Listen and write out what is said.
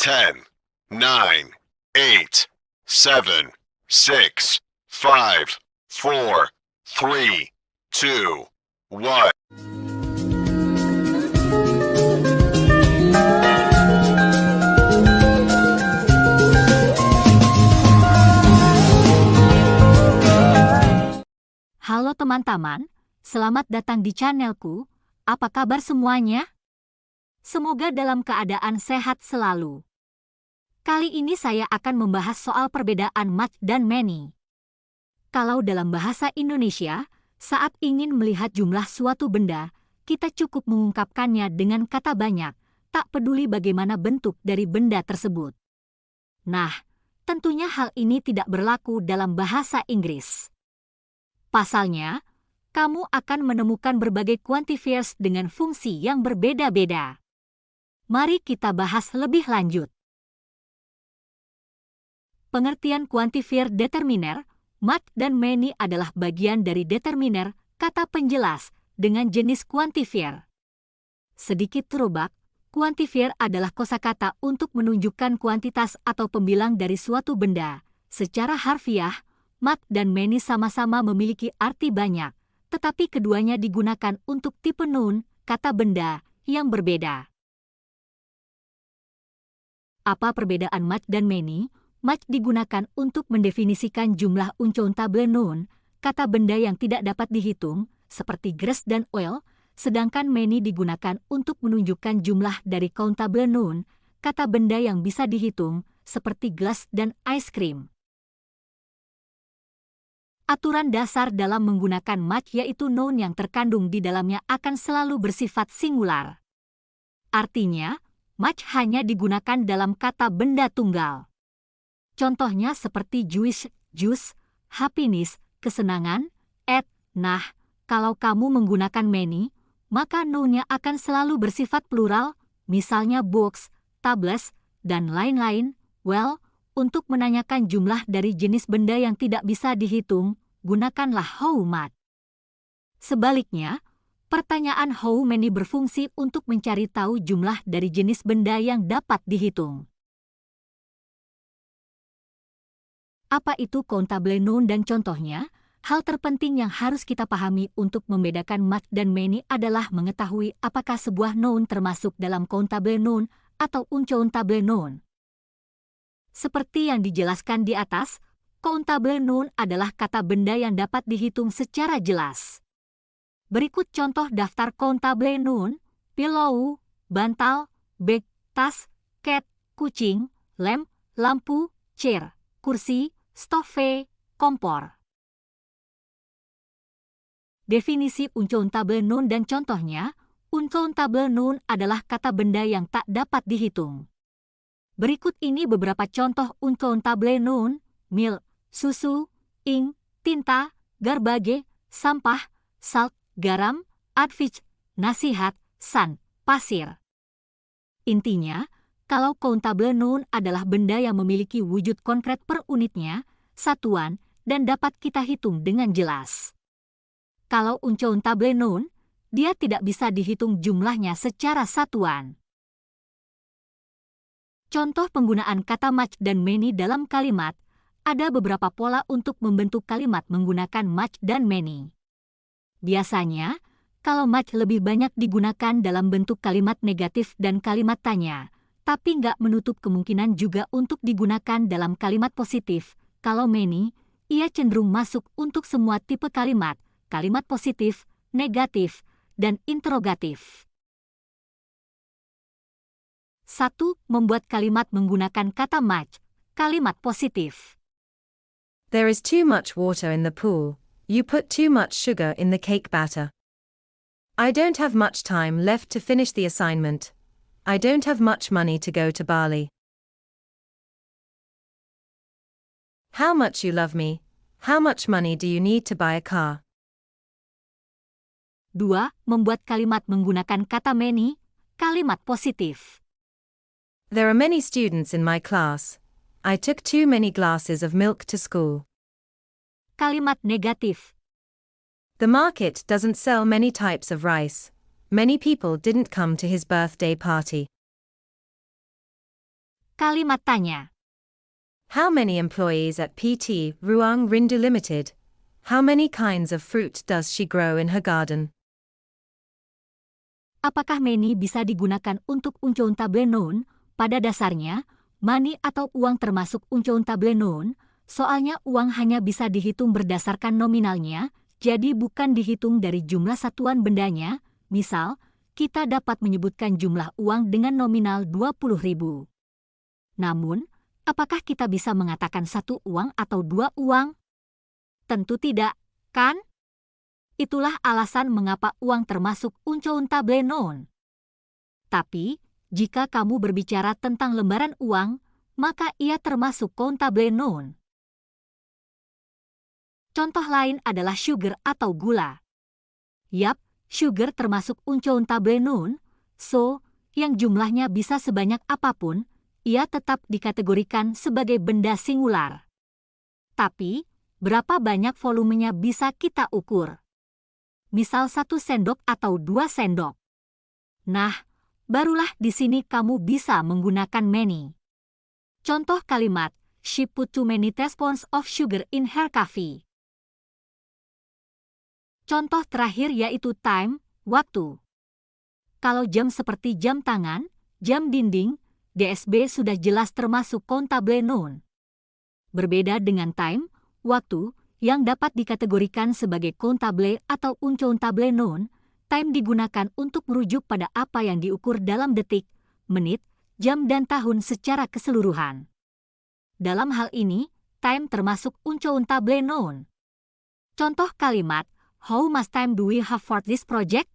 10, 9, 8, 7, 6, 5, 4, 3, 2, 1. Halo teman-teman, selamat datang di channelku. Apa kabar semuanya? Semoga dalam keadaan sehat selalu. Kali ini saya akan membahas soal perbedaan much dan many. Kalau dalam bahasa Indonesia, saat ingin melihat jumlah suatu benda, kita cukup mengungkapkannya dengan kata banyak, tak peduli bagaimana bentuk dari benda tersebut. Nah, tentunya hal ini tidak berlaku dalam bahasa Inggris. Pasalnya, kamu akan menemukan berbagai quantifiers dengan fungsi yang berbeda-beda. Mari kita bahas lebih lanjut. Pengertian quantifier determiner, much dan many adalah bagian dari determiner, kata penjelas, dengan jenis quantifier. Sedikit throwback, quantifier adalah kosakata untuk menunjukkan kuantitas atau pembilang dari suatu benda. Secara harfiah, much dan many sama-sama memiliki arti banyak, tetapi keduanya digunakan untuk tipe noun, kata benda, yang berbeda. Apa perbedaan much dan many? Much digunakan untuk mendefinisikan jumlah uncountable noun, kata benda yang tidak dapat dihitung, seperti grass dan oil, sedangkan many digunakan untuk menunjukkan jumlah dari countable noun, kata benda yang bisa dihitung, seperti glass dan ice cream. Aturan dasar dalam menggunakan much yaitu noun yang terkandung di dalamnya akan selalu bersifat singular. Artinya, much hanya digunakan dalam kata benda tunggal. Contohnya seperti juice, happiness, kesenangan, at. Nah, kalau kamu menggunakan many, maka noun-nya akan selalu bersifat plural, misalnya books, tables, dan lain-lain. Well, untuk menanyakan jumlah dari jenis benda yang tidak bisa dihitung, gunakanlah how much. Sebaliknya, pertanyaan how many berfungsi untuk mencari tahu jumlah dari jenis benda yang dapat dihitung. Apa itu countable noun dan contohnya? Hal terpenting yang harus kita pahami untuk membedakan much dan many adalah mengetahui apakah sebuah noun termasuk dalam countable noun atau uncountable noun. Seperti yang dijelaskan di atas, countable noun adalah kata benda yang dapat dihitung secara jelas. Berikut contoh daftar countable noun: pillow, bantal, bag, tas, cat, kucing, lamp, lampu, chair, kursi, stove, kompor. Definisi uncountable noun dan contohnya, uncountable noun adalah kata benda yang tak dapat dihitung. Berikut ini beberapa contoh uncountable noun: milk, susu, ink, tinta, garbage, sampah, salt, garam, advice, nasihat, sun, pasir. Intinya, kalau countable noun adalah benda yang memiliki wujud konkret per unitnya, satuan, dan dapat kita hitung dengan jelas. Kalau uncountable noun, dia tidak bisa dihitung jumlahnya secara satuan. Contoh penggunaan kata much dan many dalam kalimat, ada beberapa pola untuk membentuk kalimat menggunakan much dan many. Biasanya, kalau much lebih banyak digunakan dalam bentuk kalimat negatif dan kalimat tanya, tapi nggak menutup kemungkinan juga untuk digunakan dalam kalimat positif. Kalau many, ia cenderung masuk untuk semua tipe kalimat positif, negatif, dan interrogatif. 1. Membuat kalimat menggunakan kata much, kalimat positif. There is too much water in the pool. You put too much sugar in the cake batter. I don't have much time left to finish the assignment. I don't have much money to go to Bali. How much you love me. How much money do you need to buy a car? 2. Membuat kalimat menggunakan kata many, kalimat positif. There are many students in my class. I took too many glasses of milk to school. Kalimat negatif. The market doesn't sell many types of rice. Many people didn't come to his birthday party. Kalimat tanya. How many employees at PT Ruang Rindu Limited? How many kinds of fruit does she grow in her garden? Apakah money bisa digunakan untuk uncountable noun? Pada dasarnya, money atau uang termasuk uncountable noun, soalnya uang hanya bisa dihitung berdasarkan nominalnya, jadi bukan dihitung dari jumlah satuan bendanya. Misal, kita dapat menyebutkan jumlah uang dengan nominal 20.000. Namun, apakah kita bisa mengatakan satu uang atau dua uang? Tentu tidak, kan? Itulah alasan mengapa uang termasuk uncountable noun. Tapi, jika kamu berbicara tentang lembaran uang, maka ia termasuk countable noun. Contoh lain adalah sugar atau gula. Yap, sugar termasuk uncountable noun, so, yang jumlahnya bisa sebanyak apapun, ia tetap dikategorikan sebagai benda singular. Tapi, berapa banyak volumenya bisa kita ukur? Misal 1 sendok atau 2 sendok. Nah, barulah di sini kamu bisa menggunakan many. Contoh kalimat, she put too many teaspoons of sugar in her coffee. Contoh terakhir yaitu time, waktu. Kalau jam seperti jam tangan, jam dinding, DSB sudah jelas termasuk countable noun. Berbeda dengan time, waktu, yang dapat dikategorikan sebagai countable atau uncountable noun, time digunakan untuk merujuk pada apa yang diukur dalam detik, menit, jam dan tahun secara keseluruhan. Dalam hal ini, time termasuk uncountable noun. Contoh kalimat, how much time do we have for this project?